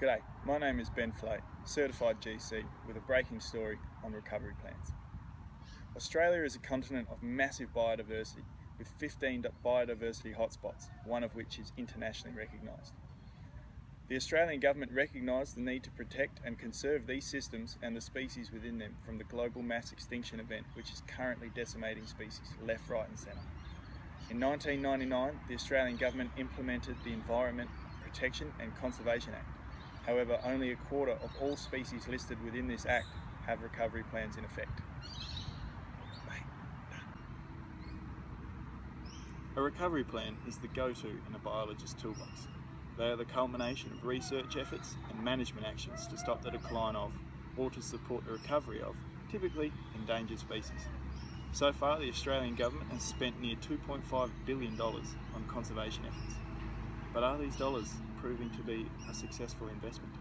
G'day, my name is Ben Flay, Certified GC with a breaking story on recovery plans. Australia is a continent of massive biodiversity with 15 biodiversity hotspots, one of which is internationally recognised. The Australian Government recognised the need to protect and conserve these systems and the species within them from the global mass extinction event which is currently decimating species left, right and centre. In 1999, the Australian Government implemented the Environment Protection and Conservation Act. However, only a quarter of all species listed within this Act have recovery plans in effect. A recovery plan is the go-to in a biologist's toolbox. They are the culmination of research efforts and management actions to stop the decline of, or to support the recovery of, typically endangered species. So far, the Australian Government has spent near $2.5 billion on conservation efforts. But are these dollars proving to be a successful investment?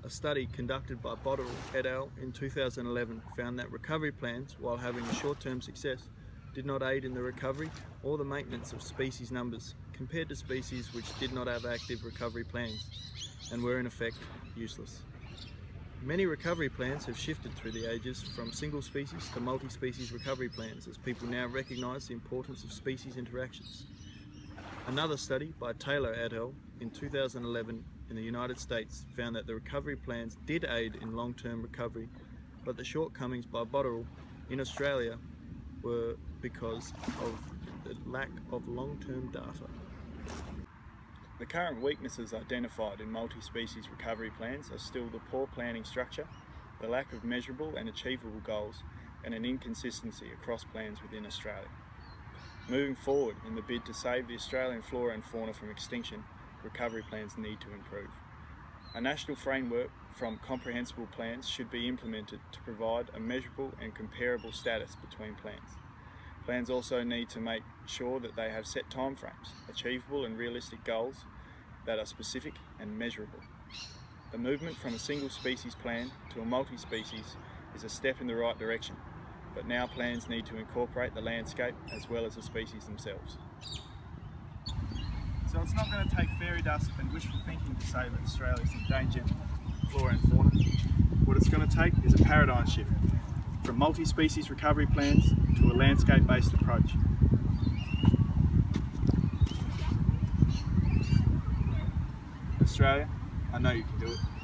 A study conducted by Botterill et al. In 2011 found that recovery plans, while having a short-term success, did not aid in the recovery or the maintenance of species numbers compared to species which did not have active recovery plans and were in effect useless. Many recovery plans have shifted through the ages from single species to multi-species recovery plans as people now recognise the importance of species interactions. Another study by Taylor et al. In 2011 in the United States found that the recovery plans did aid in long-term recovery, but the shortcomings by Botterill in Australia were because of the lack of long-term data. The current weaknesses identified in multi-species recovery plans are still the poor planning structure, the lack of measurable and achievable goals, and an inconsistency across plans within Australia. Moving forward, in the bid to save the Australian flora and fauna from extinction, recovery plans need to improve. A national framework from comprehensible plans should be implemented to provide a measurable and comparable status between plans. Plans also need to make sure that they have set timeframes, achievable and realistic goals that are specific and measurable. The movement from a single species plan to a multi-species is a step in the right direction, but now plans need to incorporate the landscape as well as the species themselves. So it's not going to take fairy dust and wishful thinking to say that Australia's endangered flora and fauna. What it's going to take is a paradigm shift from multi-species recovery plans to a landscape-based approach. Australia, I know you can do it.